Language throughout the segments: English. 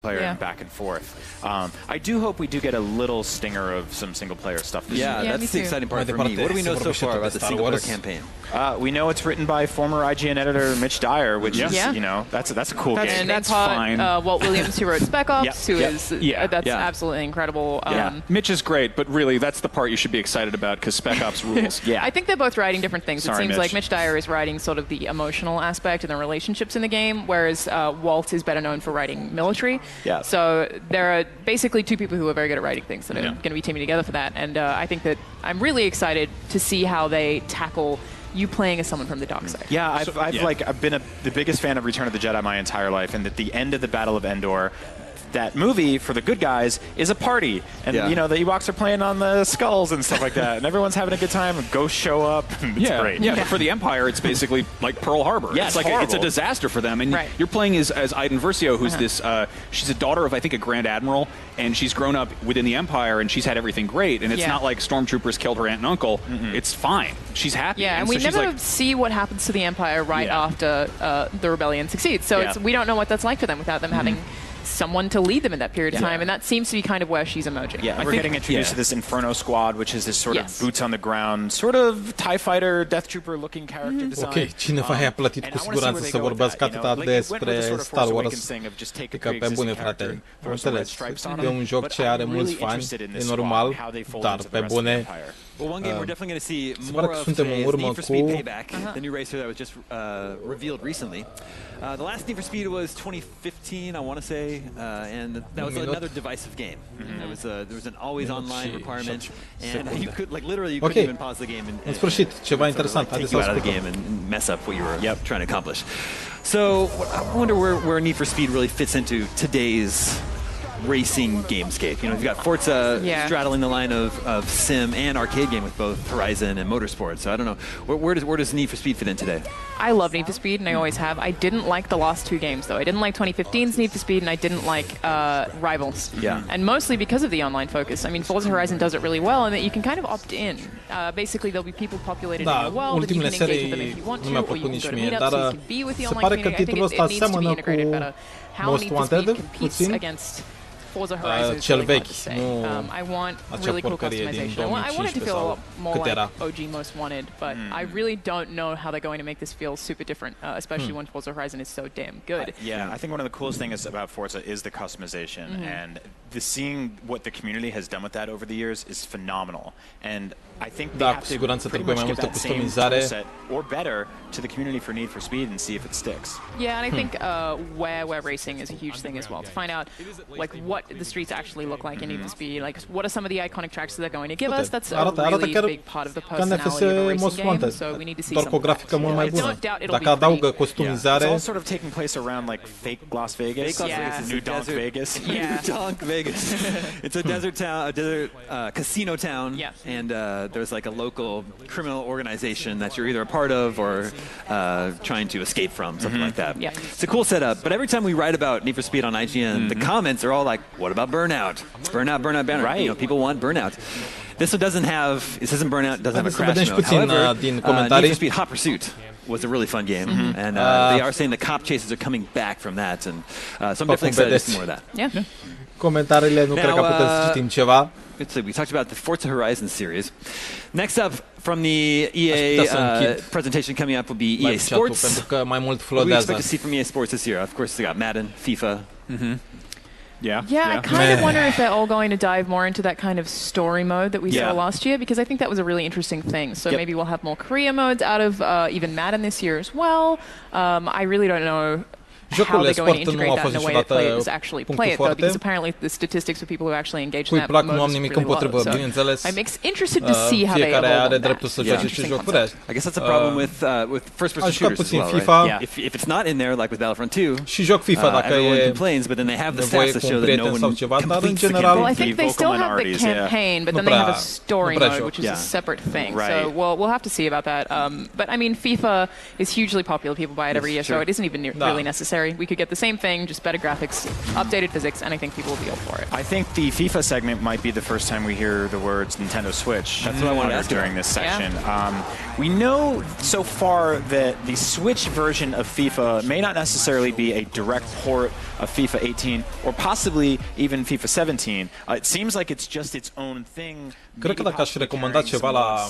player and back and forth. I do hope we do get a little stinger of some single-player stuff this year. Yeah, that's the exciting part for me. What do we know so far about the single-player campaign? We know it's written by former IGN editor Mitch Dyer, which is, you know, that's a cool game. And that's fine. Walt Williams, who wrote Spec Ops, who is absolutely incredible. Mitch is great, but really that's the part you should be excited about because Spec Ops rules. I think they're both writing different things. It seems like Mitch Dyer is writing sort of the emotional aspect and the relationships in the game, whereas Walt is better known for writing military. So there are basically two people who are very good at writing things that are going to be teaming together for that. And I think that I'm really excited to see how they tackle you playing as someone from the dark side. Yeah, I've been the biggest fan of Return of the Jedi my entire life, and at the end of the Battle of Endor, that movie for the good guys is a party, and you know the Ewoks are playing on the skulls and stuff like that, and everyone's having a good time. And ghosts show up. And it's great. But for the Empire, it's basically like Pearl Harbor. Yeah, it's like it's a disaster for them. And you're playing as Iden Versio, who's this. She's a daughter of I think a Grand Admiral, and she's grown up within the Empire, and she's had everything great. And it's not like stormtroopers killed her aunt and uncle. It's fine. She's happy. Yeah, and we never see what happens to the Empire right after the rebellion succeeds. So we don't know what that's like for them without them having someone to lead them in that period of time, and that seems to be kind of where she's emerging. Yeah, we're getting introduced to this Inferno Squad, which is this sort of boots on the ground, sort of TIE Fighter, Death Trooper looking character design. Ok, cineva i-a plătit cu siguranță să vorbească atâta despre Star Wars. Că pe bune, frate, am înțeles. E un joc ce are mulți fani, e normal, dar pe bune. Well, one game we're definitely going to see more of today is Need for Speed Payback, the new racer that was just revealed recently. The last Need for Speed was 2015, I want to say, and that was another divisive game. There was an always online requirement, and you could literally you couldn't even pause the game and ceva interesant. Take you out of the game and mess up what you were trying to accomplish. So I wonder where Need for Speed really fits into today's racing gamescape. You know, you've got Forza straddling the line of sim and arcade game with both Horizon and Motorsport. So I don't know, where does Need for Speed fit in today? I love Need for Speed, and I always have. I didn't like the last two games, though. I didn't like 2015's Need for Speed, and I didn't like Rivals. And mostly because of the online focus. I mean, Forza Horizon does it really well, and that you can kind of opt in. Basically, there'll be people populated in your world, and you can engage with them if you want to, or you can go to meetups, so you can be with the online community. I think it needs to be integrated better. How Need for Speed competes against Forza Horizon is really hard to say. I want really cool customization. I want it to feel a lot more like OG Most Wanted, but I really don't know how they're going to make this feel super different, especially when Forza Horizon is so damn good. I think one of the coolest things about Forza is the customization, and seeing what the community has done with that over the years is phenomenal. And I think they have to pretty much give that same tool set or better to the community for Need for Speed and see if it sticks. Yeah, and I think where we're racing is a huge thing as well, to find out like what the streets actually look like in Need for Speed, like what are some of the iconic tracks that they're going to give us. That's a really big part of the personality of a racing game, so we need to see some of that. I don't doubt it'll be free. It's all sort of taking place around like fake Las Vegas, New Donk Vegas. New Donk Vegas. It's a desert town, a desert casino town, and there's like a local criminal organization that you're either a part of or trying to escape from, something like that. It's a cool setup, but every time we write about Need for Speed on IGN, the comments are all like, what about Burnout? Burnout, Burnout, Burnout. Right. You know, people want Burnout. This one doesn't have, this isn't Burnout, doesn't have a crash mode. However, Need for Speed Hot Pursuit was a really fun game, and they are saying the cop chases are coming back from that, and so I'm definitely excited to see more of that. Comentariile, nu cred că putem să citim ceva. We talked about the Forza Horizon series. Next up from the EA presentation coming up will be EA Sports. Pentru că mai mult what do we expect to see from EA Sports this year? Of course, they got Madden, FIFA. I kind of wonder if they're all going to dive more into that kind of story mode that we saw last year, because I think that was a really interesting thing. So maybe we'll have more career modes out of even Madden this year as well. I really don't know how they're going to integrate that in a way that players actually play it, though, because apparently the statistics of people who actually engage in that mode is really low. So I'm interested to see how they evolve on that. I guess that's a problem with first-person shooters as well, right? If it's not in there, like with Battlefront 2, everyone complains, but then they have the stats that show that no one completes the campaign. Well, I think they still have the campaign, but then they have a story mode, which is a separate thing. So we'll have to see about that. But I mean, FIFA is hugely popular. People buy it every year, so it isn't even really necessary necessary. We could get the same thing, just better graphics, updated physics, and I think people will be all for it. I think the FIFA segment might be the first time we hear the words Nintendo Switch. That's what I wanted to ask during this section. Yeah. We know so far that the Switch version of FIFA may not necessarily be a direct port of FIFA 18 or possibly even FIFA 17. It seems like it's just its own thing. Cred că dacă aș recomanda ceva la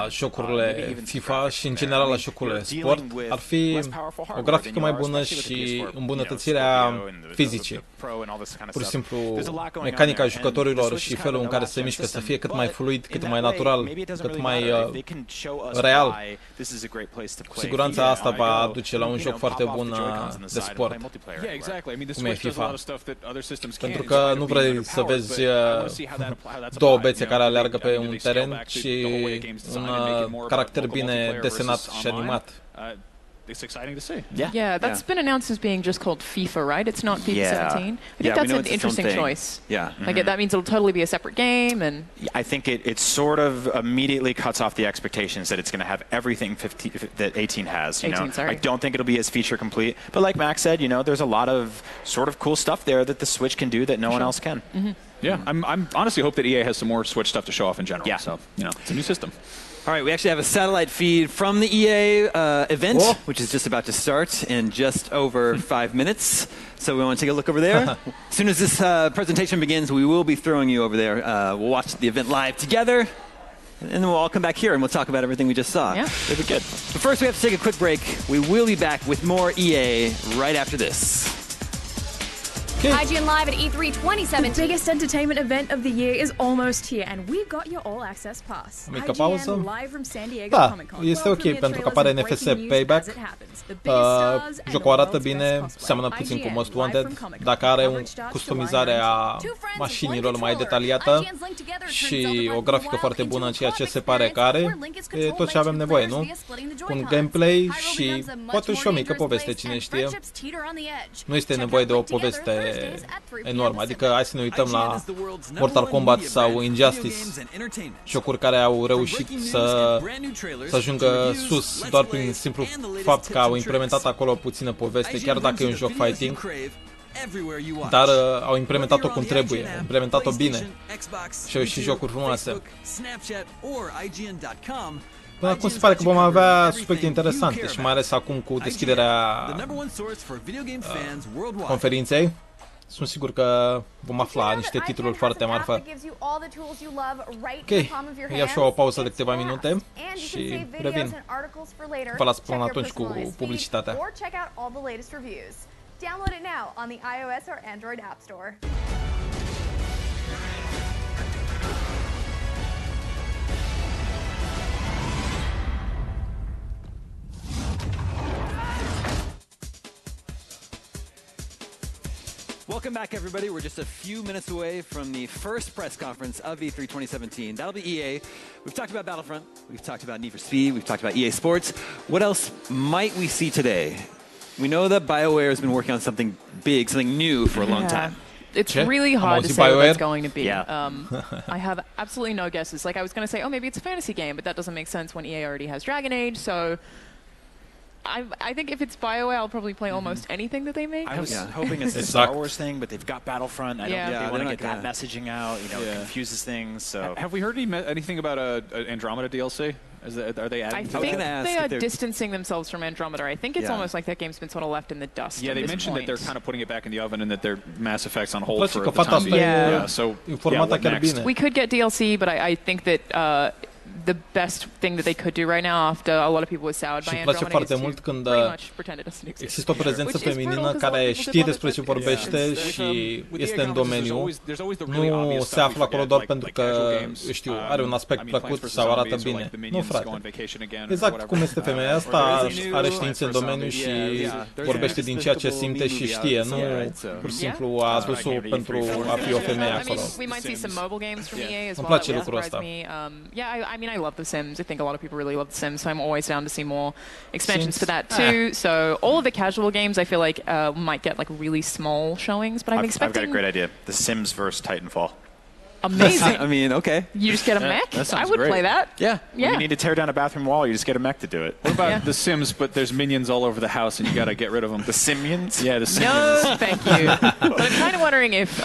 jocurile FIFA și în general la jocurile sport, ar fi o grafică mai bună și îmbunătățirea fizicii. Pur și simplu, mecanica jucătorilor și felul în care se mișcă să fie cât mai fluid, cât mai natural, cât mai real. Cu siguranță asta va aduce la un joc foarte bun de sport, cum e FIFA. Pentru că nu vrei să vezi două bețe care aleargă pe un teren și un caracter bine desenat și animat. It's exciting to see. Yeah, that's been announced as being just called FIFA, right? It's not FIFA 17. I think that's an interesting choice. Yeah. Like that means it'll totally be a separate game, and I think it sort of immediately cuts off the expectations that it's going to have everything that 18 has. You 18, know, sorry. I don't think it'll be as feature complete, but like Max said, you know, there's a lot of sort of cool stuff there that the Switch can do that no one else can. Yeah, I'm honestly hope that EA has some more Switch stuff to show off in general. Yeah. So you know, it's a new system. All right, we actually have a satellite feed from the EA event, which is just about to start in just over 5 minutes. So we want to take a look over there. As soon as this presentation begins, we will be throwing you over there. We'll watch the event live together, and then we'll all come back here and we'll talk about everything we just saw. Yeah. It'll be good. But first, we have to take a quick break. We will be back with more EA right after this. IGN Live at E3 2017. The biggest entertainment event of the year is almost here, and we've got your all access pass. IGN live from San Diego Comic Con. Este ok pentru că apare NFS Payback. Jocul arată bine, seamănă puțin cu Most Wanted. Dacă are o customizare a mașinilor mai detaliată și o grafică foarte bună, ceea ce se pare că are, e tot ce avem nevoie, nu? Cu un gameplay și poate și o mică poveste, cine știe. Nu este nevoie de o poveste enormă, adică hai să ne uităm la Mortal Kombat sau Injustice, jocuri care au reușit să ajungă sus doar prin simplu fapt că au implementat acolo puțină poveste, chiar dacă e un joc fighting, dar au implementat-o cum trebuie, au implementat-o bine și au ieșit jocuri frumoase. Până acum se pare că vom avea subiecte interesante și mai ales acum cu deschiderea conferinței. Sunt sigur că vom afla niște titluri foarte marfă. Ok, iau și o pauză de câteva minute și revin. Vă las până atunci cu publicitatea. Download it now on the iOS or Android App Store. Welcome back, everybody. We're just a few minutes away from the first press conference of E3 2017. That'll be EA. We've talked about Battlefront. We've talked about Need for Speed. We've talked about EA Sports. What else might we see today? We know that Bioware has been working on something big, something new for a long time. It's really hard to say what that's going to be. Yeah. I have absolutely no guesses. Like, I was going to say, oh, maybe it's a fantasy game, but that doesn't make sense when EA already has Dragon Age, so I think if it's Bioware, I'll probably play almost anything that they make. I was hoping it's a Star Wars thing, but they've got Battlefront. I don't think they want to get that messaging out. You know, it confuses things. So, have we heard anything about Andromeda DLC? Are they adding? I think they are distancing themselves from Andromeda. I think it's almost like that game's been sort of left in the dust. Yeah, they mentioned that they're kind of putting it back in the oven and that their Mass Effect's on hold for the time being. Yeah. So what next? We could get DLC, but I think that the best thing that they could do right now, after a lot of people were soured by Andromeda, is to pretty much pretend it doesn't exist. Există o prezență feminină care știe despre ce vorbește și este în domeniu. Nu se află acolo doar pentru că, știu, are un aspect plăcut sau arată bine. Nu, frate. Exact cum este femeia asta, are științe în domeniu și vorbește din ceea ce simte și știe. Nu pur și simplu a adus-o pentru a fi o femeie acolo. Îmi place lucrul ăsta. I mean, I love The Sims. I think a lot of people really love The Sims, so I'm always down to see more expansions for that too. So all of the casual games, I feel like might get like really small showings, but I'm expecting. I've got a great idea: The Sims versus Titanfall. Amazing. I mean, okay. You just get a mech? That I would great. play that. Yeah. Yeah. You need to tear down a bathroom wall, you just get a mech to do it. What about The Sims, but there's minions all over the house and you got to get rid of them? The Simians? Yeah, the Simians. No, thank you. But I'm kind of wondering if,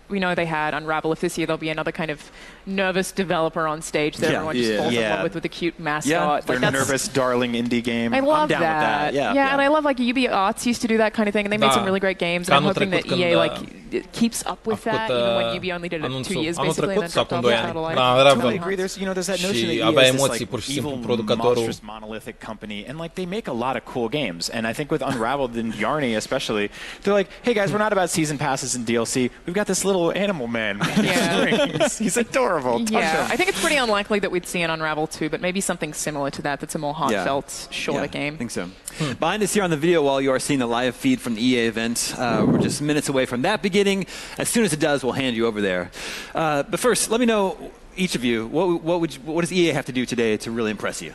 we know they had Unravel, if this year there'll be another kind of nervous developer on stage that everyone just falls in love with a cute mascot. Yeah, like the nervous, darling indie game. I love I'm down that. with that. Yeah, and I love like UB Arts used to do that kind of thing, and they made some really great games. And I'm hoping that EA like keeps up with that, even when UB only did it 2 years basically, and then dropped off the satellite. I totally agree. There's that notion that EA is this like evil, monstrous, monolithic company, and like they make a lot of cool games. And I think with Unraveled and Yarny especially, they're like, hey guys, we're not about season passes and DLC. We've got this little animal man. He's adorable. Yeah, I think it's pretty unlikely that we'd see an Unravel 2, but maybe something similar to that. That's a more heartfelt, shorter game. I think so. Behind us here on the video, while you are seeing the live feed from the EA event, we're just minutes away from that beginning. As soon as it does, we'll hand you over there. But first, let me know, each of you, what does EA have to do today to really impress you?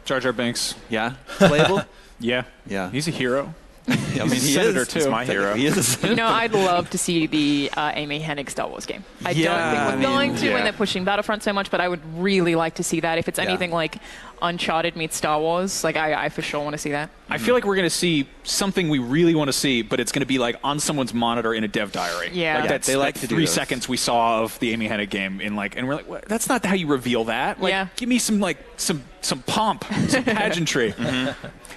Jar Jar Binks. Yeah? Playable? Yeah. He's a hero. I mean, he Senator is. too. He's my hero. He is. You know, I'd love to see the Amy Hennig Star Wars game. I don't think we're going to when they're pushing Battlefront so much, but I would really like to see that. If it's anything like Uncharted meets Star Wars, like I for sure want to see that. I feel like we're going to see something we really want to see, but it's going to be like on someone's monitor in a dev diary. Yeah. Like they like to do 3 those. seconds we saw of the Amy Hennig game in like, and we're like, that's not how you reveal that. Like, give me some like some pomp, some pageantry.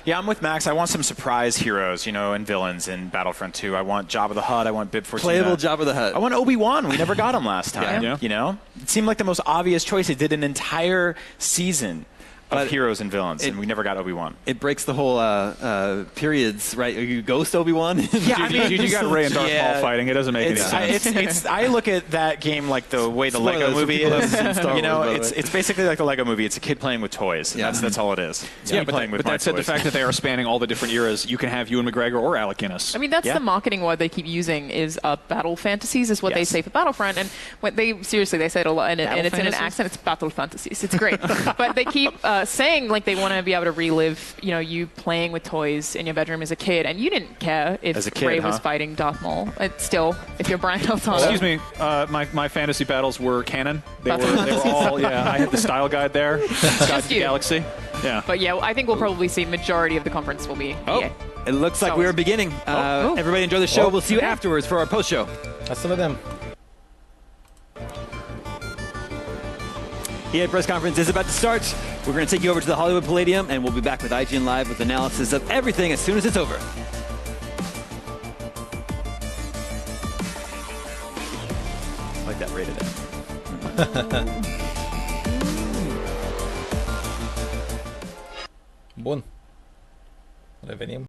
Yeah, I'm with Max. I want some surprise heroes, and villains in Battlefront 2. I want Jabba the Hutt. I want Bib Fortuna. Playable Jabba the Hutt. I want Obi-Wan. We never got him last time. It seemed like the most obvious choice. It did an entire season of heroes and villains, and we never got Obi-Wan. It breaks the whole periods, right? Are you Ghost Obi-Wan? Yeah, I mean, you got Rey and Darth Maul fighting. It doesn't make any sense. I look at that game like the way the Lego movie is. It's basically like the Lego movie. It's a kid playing with toys. Yeah. That's all it is. Yeah, but that said, the fact that they are spanning all the different eras, you can have Ewan McGregor or Alec Guinness. I mean, that's the marketing word they keep using is battle fantasies is what they say for Battlefront. And when they say it a lot, and it's in an accent, it's battle fantasies. It's great. But they keep saying like they want to be able to relive, you playing with toys in your bedroom as a kid, and you didn't care if Rey was fighting Darth Maul. Still, if you're Brian Altano. Excuse me, my fantasy battles were canon. They were all, I had the style guide there. Guide to the Galaxy. Yeah. But yeah, I think we'll probably see majority of the conference will be EA. It looks like we are beginning. Everybody enjoy the show. We'll see you afterwards for our post-show. Hasta vedem. EA press conference is about to start. We're going to take you over to the Hollywood Palladium, and we'll be back with IGN Live with analysis of everything as soon as it's over. I like that rated Bun. Revenim.